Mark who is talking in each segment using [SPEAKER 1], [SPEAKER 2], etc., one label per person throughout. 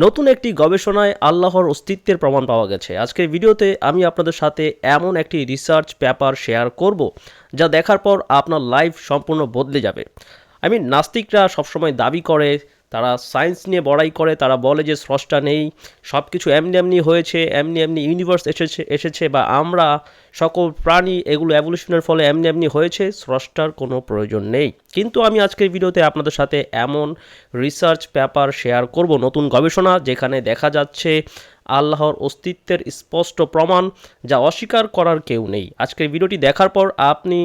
[SPEAKER 1] নতুন একটি গবেষণায় আল্লাহর অস্তিত্বের প্রমাণ পাওয়া গেছে। আজকের ভিডিওতে আমি আপনাদের সাথে এমন একটি রিসার্চ পেপার শেয়ার করব যা দেখার পর আপনার লাইফ সম্পূর্ণ বদলে যাবে। নাস্তিকরা সবসময় দাবি করে, তারা সায়েন্স নিয়ে বড়াই করে, তারা বলে যে স্রষ্টা নেই, সব কিছু এমনি এমনি হয়েছে, এমনি এমনি ইউনিভার্স এসেছে বা আমরা সকল প্রাণী এগুলো এভলিউশনের ফলে এমনি এমনি হয়েছে, স্রষ্টার কোনো প্রয়োজন নেই। কিন্তু আমি আজকের ভিডিওতে আপনাদের সাথে এমন রিসার্চ পেপার শেয়ার করব, নতুন গবেষণা যেখানে দেখা যাচ্ছে আল্লাহর অস্তিত্বের স্পষ্ট প্রমাণ, যা অস্বীকার করার কেউ নেই। আজকের ভিডিওটি দেখার পর আপনি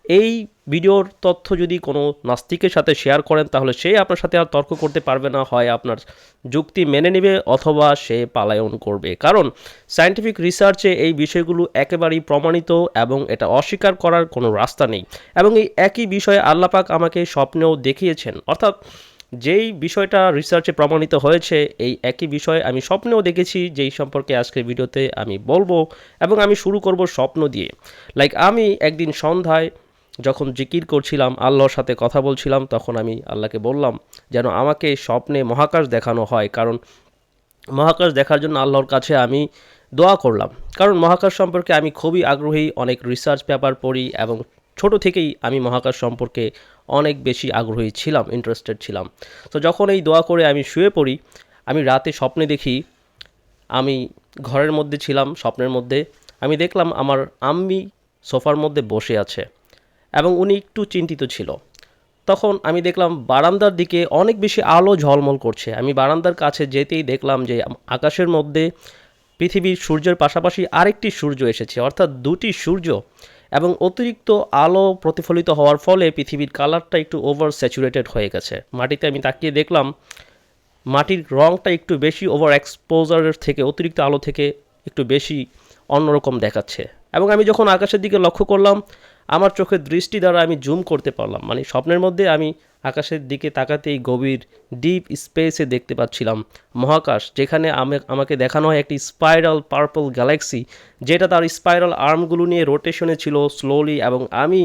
[SPEAKER 1] এই ভিডিওর তথ্য যদি কোনো নাস্তিকের সাথে শেয়ার করেন তাহলে সে আপনার সাথে আর তর্ক করতে পারবে না, হয় আপনার যুক্তি মেনে নেবে অথবা সে পালায়ন করবে। কারণ সায়েন্টিফিক রিসার্চে এই বিষয়গুলো একেবারেই প্রমাণিত এবং এটা অস্বীকার করার কোনো রাস্তা নেই। এবং এই একই বিষয়ে আল্লাহ পাক আমাকে স্বপ্নেও দেখিয়েছেন, অর্থাৎ যেই বিষয়টা রিসার্চে প্রমাণিত হয়েছে এই একই বিষয় আমি স্বপ্নেও দেখেছি, যেই সম্পর্কে আজকের ভিডিওতে আমি বলবো। এবং আমি শুরু করব স্বপ্ন দিয়ে। আমি একদিন সন্ধ্যায় যখন জিকির করছিলাম, আল্লাহর সাথে কথা বলছিলাম, তখন আমি আল্লাহকে বললাম যেন আমাকে স্বপ্নে মহাকাশ দেখানো হয়। কারণ মহাকাশ দেখার জন্য আল্লাহর কাছে আমি দোয়া করলাম, কারণ মহাকাশ সম্পর্কে আমি খুবই আগ্রহী, অনেক রিসার্চ পেপার পড়ি এবং ছোট থেকেই আমি মহাকাশ সম্পর্কে অনেক বেশি আগ্রহী ছিলাম, ইন্টারেস্টেড ছিলাম। তো যখন এই দোয়া করে আমি শুয়ে পড়ি, আমি রাতে স্বপ্নে দেখি আমি ঘরের মধ্যে ছিলাম, স্বপ্নের মধ্যে আমি দেখলাম আমার আম্মি সোফার মধ্যে বসে আছে এবং উনি একটু চিন্তিত ছিল। তখন আমি দেখলাম বারান্দার দিকে অনেক বেশি আলো ঝলমল করছে। আমি বারান্দার কাছে যেতেই দেখলাম যে আকাশের মধ্যে পৃথিবীর সূর্যের পাশাপাশি আরেকটি সূর্য এসেছে, অর্থাৎ দুটি সূর্য। এবং অতিরিক্ত আলো প্রতিফলিত হওয়ার ফলে পৃথিবীর কালারটা একটু ওভার স্যাচুরেটেড হয়ে গেছে। মাটিতে আমি তাকিয়ে দেখলাম মাটির রঙটা একটু বেশি ওভার এক্সপোজারের থেকে, অতিরিক্ত আলো থেকে একটু বেশি অন্যরকম দেখাচ্ছে। এবং আমি যখন আকাশের দিকে লক্ষ্য করলাম, আমার চোখের দৃষ্টি দ্বারা আমি জুম করতে পারলাম, স্বপ্নের মধ্যে আমি আকাশের দিকে তাকাতেই গভীর ডিপ স্পেসে দেখতে পাচ্ছিলাম মহাকাশ, যেখানে আমাকে দেখানো হয় একটি স্পাইরাল পার্পল গ্যালাক্সি, যেটা তার স্পাইরাল আর্মগুলো নিয়ে রোটেশনে ছিল স্লোলি। এবং আমি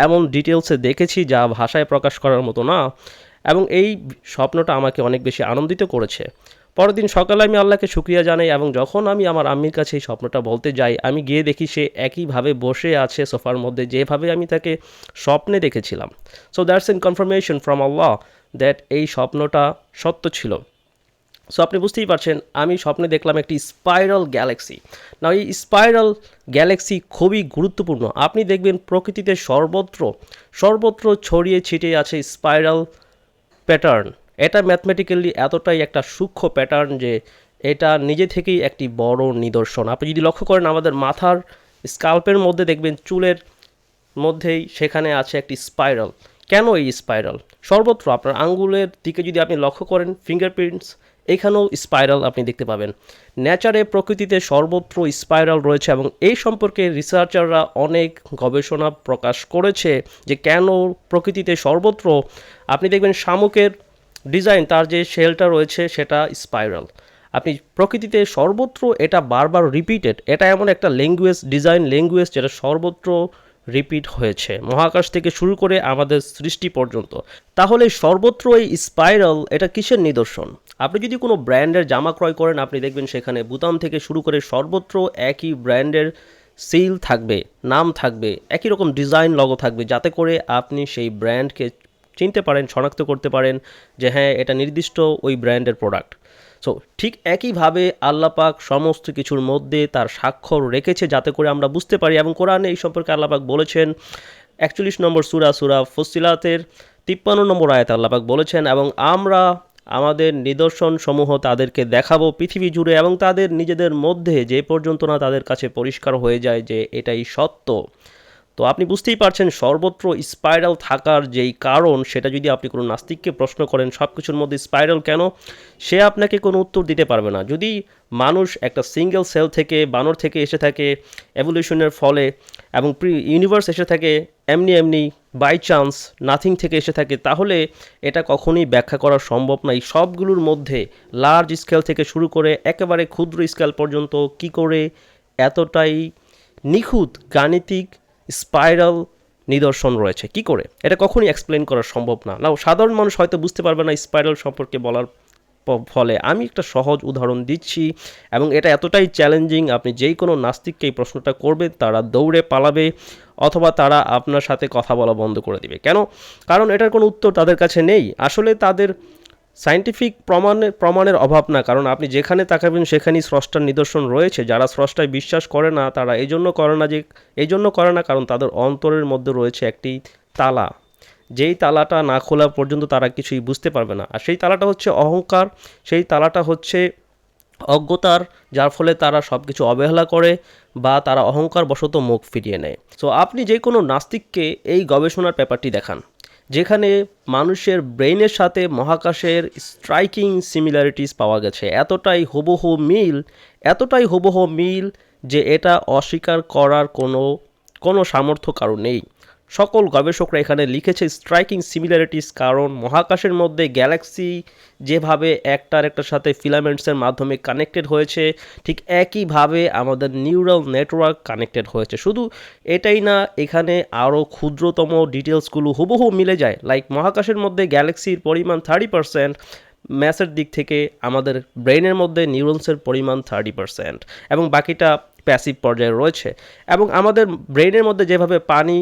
[SPEAKER 1] এমন ডিটেলসে দেখেছি যা ভাষায় প্রকাশ করার মতো না। এবং এই স্বপ্নটা আমাকে অনেক বেশি আনন্দিত করেছে। পরের দিন সকালে আমি আল্লাহকে শুকরিয়া জানাই এবং যখন আমি আমার আম্মির কাছে এই স্বপ্নটা বলতে যাই, আমি গিয়ে দেখি সে একইভাবে বসে আছে সোফার মধ্যে, যেভাবে আমি তাকে স্বপ্নে দেখেছিলাম। So that's N confirmation from Allah that এই স্বপ্নটা সত্য ছিল। সো আপনি বুঝতেই পারছেন, আমি স্বপ্নে দেখলাম একটি স্পাইরাল গ্যালাক্সি। না, এই স্পাইরাল গ্যালাক্সি খুবই গুরুত্বপূর্ণ। আপনি দেখবেন প্রকৃতিতে সর্বত্র ছড়িয়ে ছিটিয়ে আছে স্পাইরাল প্যাটার্ন। এটা ম্যাথমেটিক্যালি এতটাই একটা সূক্ষ্ম প্যাটার্ন যে এটা নিজে থেকেই একটি বড় নিদর্শন। আপনি যদি লক্ষ্য করেন আমাদের মাথার স্কাল্পের মধ্যে দেখবেন চুলের মধ্যেই সেখানে আছে একটি স্পাইরাল। কেন এই স্পাইরাল? সর্বত্র আপনার আঙ্গুলের দিকে যদি আপনি লক্ষ্য করেন, ফিঙ্গারপ্রিন্টস, এখানেও স্পাইরাল আপনি দেখতে পাবেন। নেচারে, প্রকৃতিতে সর্বত্র স্পাইরাল রয়েছে এবং এই সম্পর্কে রিসার্চাররা অনেক গবেষণা প্রকাশ করেছে যে কেন প্রকৃতিতে সর্বত্র আপনি দেখবেন শামুকের ডিজাইন, তার যে শেলটা রয়েছে সেটা স্পাইরাল। আপনি প্রকৃতিতে সর্বত্র এটা বারবার রিপিটেড, এটা এমন একটা ল্যাঙ্গুয়েজ যেটা সর্বত্র রিপিট হয়েছে, মহাকাশ থেকে শুরু করে আমাদের সৃষ্টি পর্যন্ত। তাহলে সর্বত্র এই স্পাইরাল এটা কিসের নিদর্শন? আপনি যদি কোনো ব্র্যান্ডের জামা ক্রয় করেন, আপনি দেখবেন সেখানে বুতাম থেকে শুরু করে সর্বত্র একই ব্র্যান্ডের সিল থাকবে, নাম থাকবে, একই রকম ডিজাইন লগো থাকবে, যাতে করে আপনি সেই ব্র্যান্ডকে চিনতে পারেন, শনাক্ত করতে পারেন যে হ্যাঁ, এটা নির্দিষ্ট ওই ব্র্যান্ডের প্রোডাক্ট। সো ঠিক একইভাবে আল্লাহ পাক সমস্ত কিছুর মধ্যে তার স্বাক্ষর রেখেছে যাতে করে আমরা বুঝতে পারি। এবং কোরআনে এই সম্পর্কে আল্লাহ পাক বলেছেন 41 নম্বর সূরা ফুসসিলাতের 53 নম্বর আয়াতে আল্লাহ পাক বলেছেন, এবং আমরা আমাদের নিদর্শন সমূহ তাদেরকে দেখাবো পৃথিবী জুড়ে এবং তাদের নিজেদের মধ্যে, যে পর্যন্ত না তাদের কাছে পরিষ্কার হয়ে যায় যে এটাই সত্য। তো আপনি বুঝতেই পারছেন সর্বত্র স্পাইরাল থাকার যেই কারণ, সেটা যদি আপনি কোনো নাস্তিককে প্রশ্ন করেন সব কিছুর মধ্যে স্পাইরাল কেন, সে আপনাকে কোনো উত্তর দিতে পারবে না। যদি মানুষ একটা সিঙ্গেল সেল থেকে, বানর থেকে এসে থাকে এভলিউশনের ফলে, এবং ইউনিভার্স এসে থাকে এমনি বাই চান্স নাথিং থেকে এসে থাকে, তাহলে এটা কখনোই ব্যাখ্যা করা সম্ভব না। এই সবগুলোর মধ্যে লার্জ স্কেল থেকে শুরু করে একেবারে ক্ষুদ্র স্কেল পর্যন্ত কি করে এতটাই নিখুঁত গাণিতিক স্পাইরাল নিদর্শন রয়েছে, কি করে এটা কখনোই এক্সপ্লেন করা সম্ভব না। সাধারণ মানুষ হয়তো বুঝতে পারবে না স্পাইরাল সম্পর্কে বলার ফলে আমি একটা সহজ উদাহরণ দিচ্ছি এবং এটা এতটাই চ্যালেঞ্জিং, আপনি যেই কোনো নাস্তিককে এই প্রশ্নটা করবেন তারা দৌড়ে পালাবে অথবা তারা আপনার সাথে কথা বলা বন্ধ করে দিবে। কেন? কারণ এটার কোনো উত্তর তাদের কাছে নেই। আসলে তাদের সায়েন্টিফিক প্রমাণের অভাব না, কারণ আপনি যেখানে তাকাবেন সেখানেই স্রষ্টার নিদর্শন রয়েছে। যারা স্রষ্টায় বিশ্বাস করে না তারা এই জন্য করে না কারণ তাদের অন্তরের মধ্যে রয়েছে একটি তালা, যেই তালাটা না খোলা পর্যন্ত তারা কিছুই বুঝতে পারবে না। আর সেই তালাটা হচ্ছে অহংকার, সেই তালাটা হচ্ছে অজ্ঞতার, যার ফলে তারা সব কিছু অবহেলা করে বা তারা অহংকার বশত মুখ ফিরিয়ে নেয়। সো আপনি যে কোনো নাস্তিককে এই গবেষণার পেপারটি দেখান যেখানে মানুষের ব্রেইনের সাথে মহাকাশের স্ট্রাইকিং সিমিলারিটিস পাওয়া গেছে, এতটাই হুবহু মিল যে এটা অস্বীকার করার কোনো সামর্থ্য কারো নেই। সকল গবেষকরা এখানে লিখেছে স্ট্রাইকিং সিমিলারিটিস, কারণ মহাকাশের মধ্যে গ্যালাক্সি যেভাবে একটার সাথে ফিলামেন্টসের মাধ্যমে কানেক্টেড হয়েছে, ঠিক একইভাবে আমাদের নিউরাল নেটওয়ার্ক কানেক্টেড হয়েছে। শুধু এটাই না, এখানে আরও ক্ষুদ্রতম ডিটেলসগুলো হুবহু মিলে যায়। লাইক মহাকাশের মধ্যে গ্যালাক্সির পরিমাণ 30%, ম্যাসের দিক থেকে আমাদের ব্রেইনের মধ্যে নিউরনসের পরিমাণ 30% এবং বাকিটা প্যাসিভ পর্যায়ে রয়েছে। এবং আমাদের ব্রেইনের মধ্যে যেভাবে পানি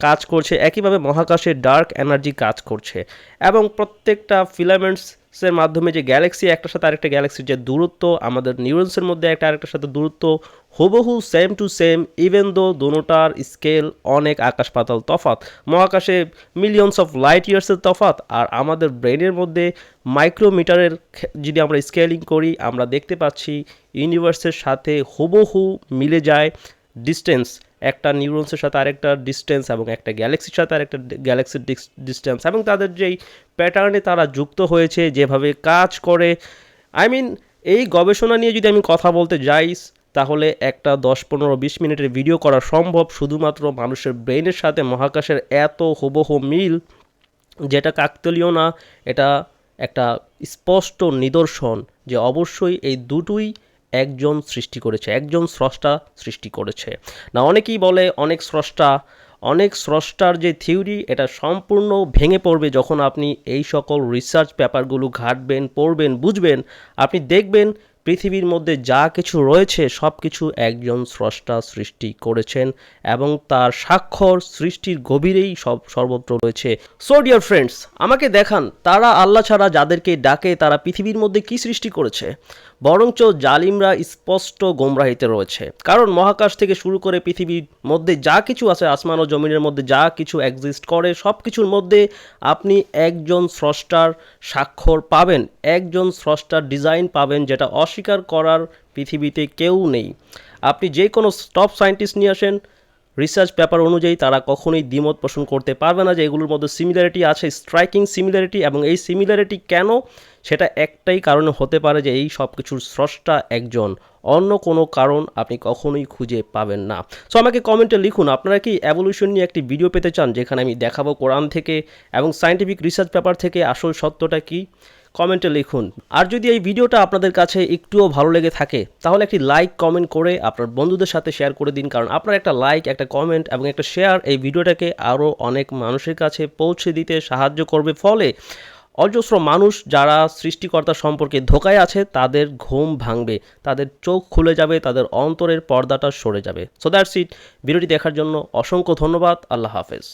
[SPEAKER 1] কাজ করছে একইভাবে মহাকাশে ডার্ক এনার্জি কাজ করছে এবং প্রত্যেকটা ফিলামেন্টসের মাধ্যমে যে গ্যালাক্সি একটার সাথে আরেকটা গ্যালাক্সির যে দূরত্ব, আমাদের নিউরনসের মধ্যে একটা আরেকটার সাথে দূরত্ব হুবহু same to same, even though দোনোটার scale অনেক আকাশ পাতাল তফাৎ। মহাকাশে মিলিয়নস অফ লাইট ইয়ার্সের তফাৎ, আর আমাদের ব্রেনের মধ্যে মাইক্রোমিটারের যদি আমরা স্কেলিং করি আমরা দেখতে পাচ্ছি ইউনিভার্সের সাথে হুবহু মিলে যায় ডিস্টেন্স, একটা নিউরনসের সাথে আরেকটা ডিস্টেন্স এবং একটা গ্যালাক্সির সাথে আরেকটা গ্যালাক্সির ডিস্টেন্স এবং তাদের যেই প্যাটার্নে তারা যুক্ত হয়েছে, যেভাবে কাজ করে। এই গবেষণা নিয়ে যদি আমি কথা বলতে যাই তাহলে একটা 10-15-20 মিনিটের ভিডিও করা সম্ভব, শুধুমাত্র মানুষের ব্রেইনের সাথে মহাকাশের এত হুবহু মিল, যেটা কাকতালীয় না, এটা একটা স্পষ্ট নিদর্শন যে অবশ্যই এই দুটোই একজন সৃষ্টি করেছে, একজন স্রষ্টা সৃষ্টি করেছে। না, অনেকেই বলে অনেক স্রষ্টার যে থিওরি এটা সম্পূর্ণ ভেঙে পড়বে যখন আপনি এই সকল রিসার্চ পেপারগুলো ঘাঁটবেন, পড়বেন, বুঝবেন। আপনি দেখবেন পৃথিবীর মধ্যে যা কিছু রয়েছে সব কিছু একজন স্রষ্টা সৃষ্টি করেছেন এবং তার স্বাক্ষর সৃষ্টির গভীরেই সর্বত্র রয়েছে। সো ডিয়ার ফ্রেন্ডস, আমাকে দেখান তারা আল্লাহ ছাড়া যাদেরকে ডাকে তারা পৃথিবীর মধ্যে কি সৃষ্টি করেছে। বরঞ্চ জালিমরা স্পষ্ট গোমরাহিতে রয়েছে, কারণ মহাকাশ থেকে শুরু করে পৃথিবীর মধ্যে যা কিছু আছে, আসমান ও জমিনের মধ্যে যা কিছু এক্সিস্ট করে সব কিছুর মধ্যে আপনি একজন স্রষ্টার স্বাক্ষর পাবেন, একজন স্রষ্টার ডিজাইন পাবেন, যেটা অস্বীকার করার পৃথিবীতে কেউ নেই। আপনি যে কোনো টপ সায়েন্টিস্ট নিয়ে আসেন, রিসার্চ পেপার অনুযায়ী তারা কখনোই দ্বিমত পোষণ করতে পারবে না যে এগুলোর মধ্যে সিমিলারিটি আছে, স্ট্রাইকিং সিমিলারিটি। এবং এই সিমিলারিটি কেন, সেটা একটাই কারণে হতে পারে যে এই সব কিছুর স্রষ্টা একজন, অন্য কোনো কারণ আপনি কখনোই খুঁজে পাবেন না। সো আমাকে কমেন্টে লিখুন আপনারা কি এভলিউশন নিয়ে একটি ভিডিও পেতে চান যেখানে আমি দেখাবো কোরআন থেকে এবং সায়েন্টিফিক রিসার্চ পেপার থেকে আসল সত্যটা কি। কমেন্টে লিখুন। আর যদি এই ভিডিওটা আপনাদের কাছে একটুও ভালো লেগে থাকে তাহলে একটি লাইক কমেন্ট করে আপনার বন্ধুদের সাথে শেয়ার করে দিন, কারণ আপনার একটা লাইক, একটা কমেন্ট এবং একটা শেয়ার এই ভিডিওটাকে আরও অনেক মানুষের কাছে পৌঁছে দিতে সাহায্য করবে। ফলে অজস্র মানুষ যারা সৃষ্টিকর্তা সম্পর্কে ধোঁকায় আছে তাদের ঘুম ভাঙবে, তাদের চোখ খুলে যাবে, তাদের অন্তরের পর্দাটা সরে যাবে। So that's it. ভিডিওটি দেখার জন্য অসংখ্য ধন্যবাদ। আল্লাহ হাফেজ।